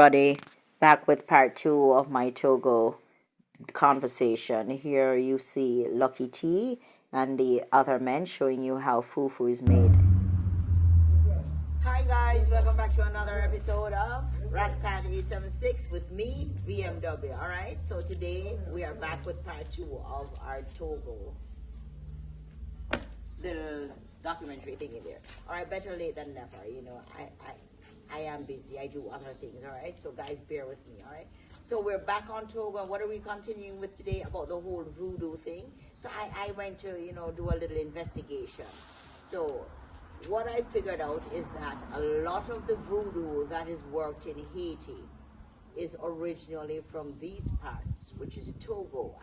Buddy, back with part two of my Togo conversation. Here you see Lucky T and the other men showing you how fufu is made. Hi guys, welcome back to another episode of Rascat 876 with me, BMW. Alright, so today we are back with part two of our Togo little documentary thing in there. All right, better late than never. I am busy. I do other things. All right, so guys, bear with me. All right. So we're back on Togo. What are we continuing with today about the whole voodoo thing? So I went to do a little investigation. So what I figured out is that a lot of the voodoo that is worked in Haiti is originally from these parts, which is Togo,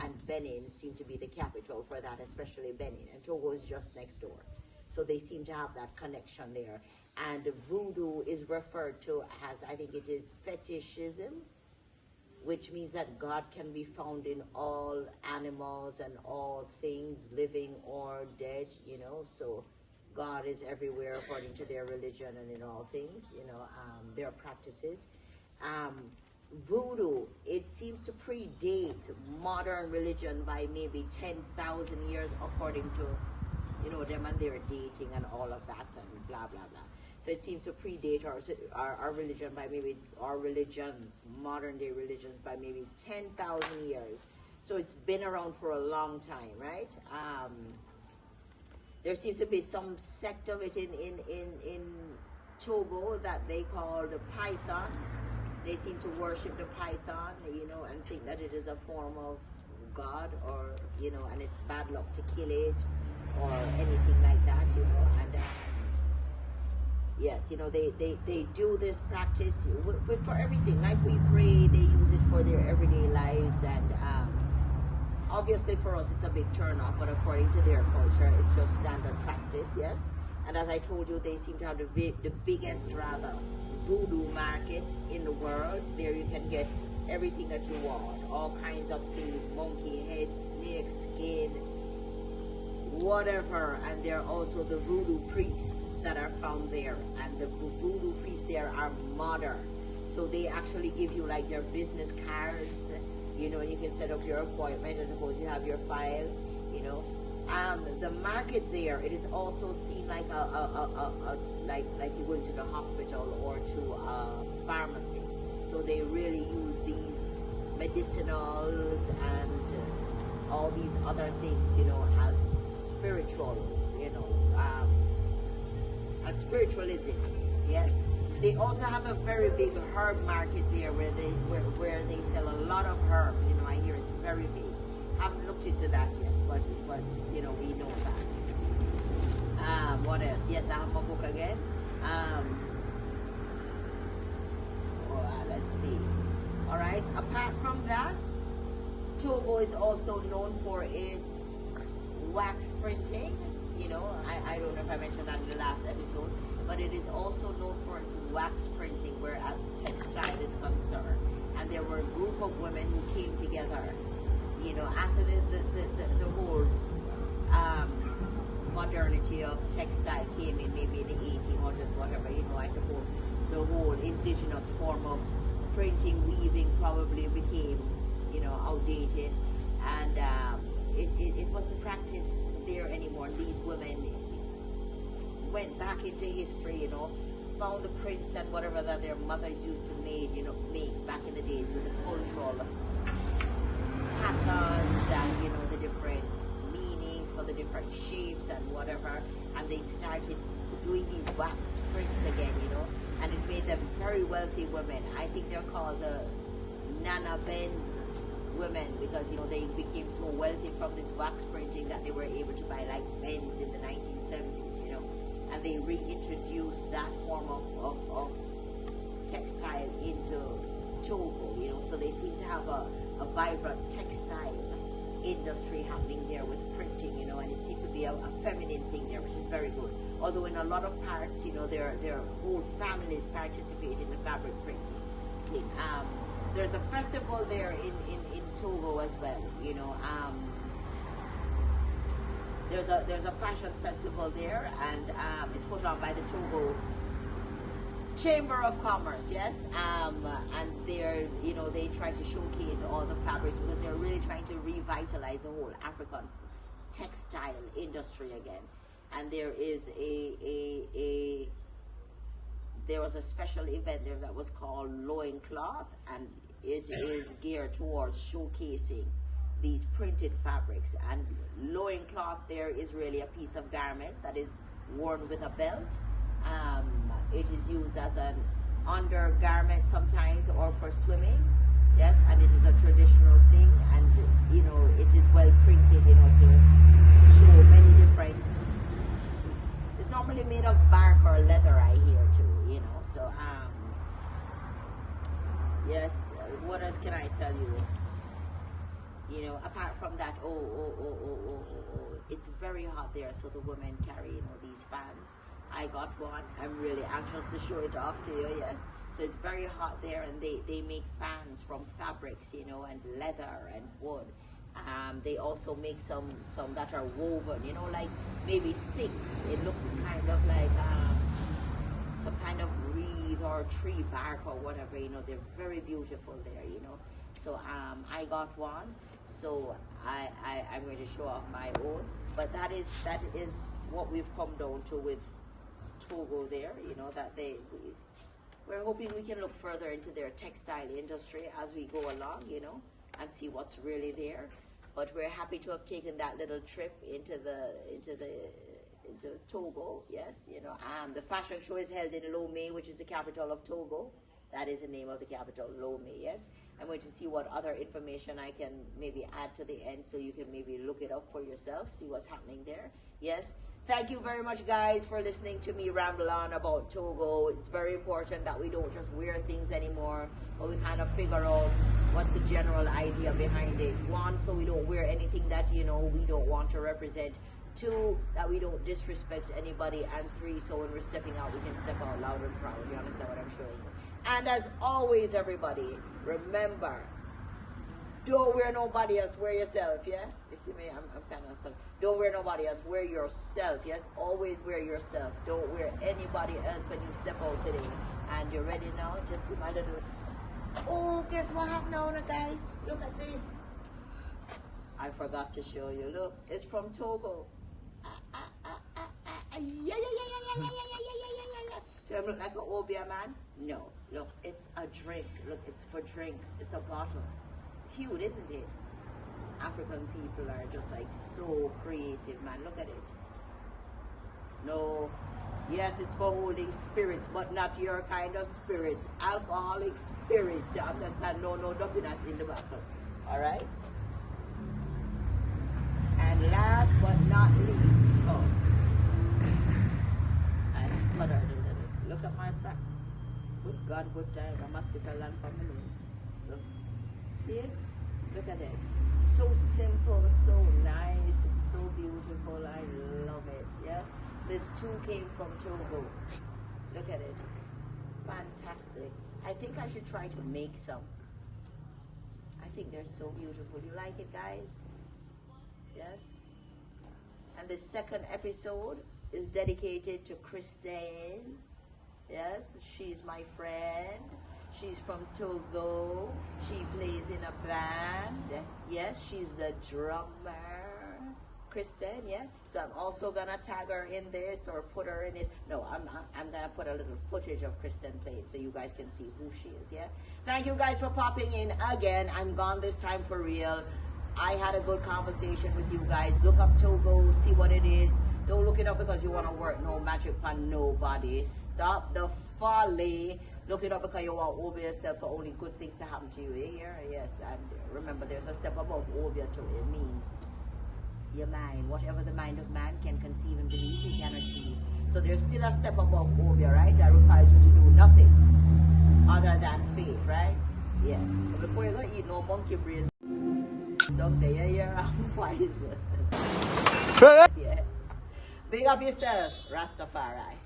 and Benin seem to be the capital for that, especially Benin, and Togo is just next door. So they seem to have that connection there. And voodoo is referred to as, I think it is fetishism, which means that God can be found in all animals and all things, living or dead, so God is everywhere according to their religion and in all things, their practices. Um, Voodoo, it seems to predate modern religion by maybe 10,000 years according to, them and their dating and all of that and blah, blah, blah. So it seems to predate our religion by maybe our religions, modern day religions, by maybe 10,000 years. So it's been around for a long time, right? There seems to be some sect of it in Togo that they call the Python. They seem to worship the python, and think that it is a form of God, or, and it's bad luck to kill it or anything like that, and yes, they do this practice for everything. Like we pray, they use it for their everyday lives, and obviously for us it's a big turn off, but according to their culture, it's just standard practice, yes. And as I told you, they seem to have the biggest, rather, voodoo market in the world. There you can get everything that you want, all kinds of things, monkey heads, snake skin, whatever. And there are also the voodoo priests that are found there, and the voodoo priests there are modern, so they actually give you like their business cards, you can set up your appointment. I suppose you have your file, the market there, it is also seen like like you going to the hospital or to a pharmacy. So they really use these medicinals and all these other things, as spiritual, as spiritualism. Yes. They also have a very big herb market there where they sell a lot of herbs. I hear it's very big. Haven't looked into that yet, but we know that. What else? Yes, I have my book again. Let's see. All right. Apart from that, Togo is also known for its wax printing. I don't know if I mentioned that in the last episode, but it is also known for its wax printing, whereas textile is concerned. And there were a group of women who came together, after the whole modernity of textile came in, maybe in the 1800s, whatever, I suppose the whole indigenous form of printing, weaving probably became, outdated, and it wasn't practiced there anymore. These women went back into history, found the prints and whatever that their mothers used to make back in the days with the cultural patterns and the different meanings for the different shapes and whatever, and they started doing these wax prints again, and it made them very wealthy women. I think they're called the Nana Benz women because they became so wealthy from this wax printing that they were able to buy like Benz in the 1970s, and they reintroduced that form of textile into Togo, so they seem to have a vibrant textile industry happening there with printing, and it seems to be a feminine thing there, which is very good. Although in a lot of parts, their whole families participate in the fabric printing thing. There's a festival there in Togo as well, There's a fashion festival there, and it's put on by the Chamber of Commerce, yes, and they're, you know, they try to showcase all the fabrics because they're really trying to revitalize the whole African textile industry again. And there is there was a special event there that was called Loincloth, and it is geared towards showcasing these printed fabrics. And loincloth there is really a piece of garment that is worn with a belt. It is used as an undergarment sometimes, or for swimming, yes, and it is a traditional thing, and you know, it is well printed, you know, to show many different, it's normally made of bark or leather, I hear too, you know. So yes, what else can I tell you? You know, apart from that, it's very hot there, so the women carry, you know, these fans. I got one. I'm really anxious to show it off to you, yes. So it's very hot there, and they make fans from fabrics, you know, and leather and wood. They also make some that are woven, you know, like maybe thick. It looks kind of like some kind of reed or tree bark or whatever, you know. They're very beautiful there, you know. So I got one, so I'm going to show off my own. But that is what we've come down to with Togo there, you know, that we're hoping we can look further into their textile industry as we go along, you know, and see what's really there. But we're happy to have taken that little trip into Togo, yes, you know. The fashion show is held in Lomé, which is the capital of Togo. That is the name of the capital, Lomé, yes. I'm going to see what other information I can maybe add to the end, so you can maybe look it up for yourself, see what's happening there, yes. Thank you very much, guys, for listening to me ramble on about Togo. It's very important that we don't just wear things anymore, but we kind of figure out what's the general idea behind it. One, so we don't wear anything that, you know, we don't want to represent. Two, that we don't disrespect anybody. And three, so when we're stepping out, we can step out loud and proud. You understand what I'm showing you? And as always, everybody, remember, don't wear nobody else, wear yourself, yeah? You see me, I'm kind of stuck. Don't wear nobody else, wear yourself, yes? Always wear yourself. Don't wear anybody else when you step out today. And you're ready now? Just see my little... Oh, guess what happened now, guys? Look at this. I forgot to show you. Look, it's from Togo. Yeah. So I look like an Obia man? No. Look, it's a drink. Look, it's for drinks. It's a bottle. Cute, isn't it? African people are just like so creative, man. Look at it. No. Yes, it's for holding spirits, but not your kind of spirits. Alcoholic spirits. You understand? No, dumping that in the bottle. Alright? And last but not least, oh, I stuttered a little. Look at my back. Good God, good time. A mosquito land for my nose. Look. See it? Look at it. So simple, so nice, it's so beautiful. I love it. Yes? This too came from Togo. Look at it. Fantastic. I think I should try to make some. I think they're so beautiful. You like it, guys? Yes? And the second episode is dedicated to Christine. Yes? She's my friend. She's from Togo. She plays in a band. Yes, she's the drummer. Kristen, yeah? So I'm also gonna tag her in this or put her in it. No, I'm gonna put a little footage of Kristen playing so you guys can see who she is, yeah? Thank you guys for popping in again. I'm gone this time for real. I had a good conversation with you guys. Look up Togo, see what it is. Don't look it up because you want to work no magic on nobody. Stop the folly. Look it up because you want to obey yourself for only good things to happen to you. Here, yes, and remember there's a step above obey to it mean your mind. Whatever the mind of man can conceive and believe, he can achieve. So there's still a step above obey, right? That requires you to do nothing other than faith, right? Yeah. So before you go eat no monkey brains down there, you're wise. Yeah. Big up yourself, Rastafari.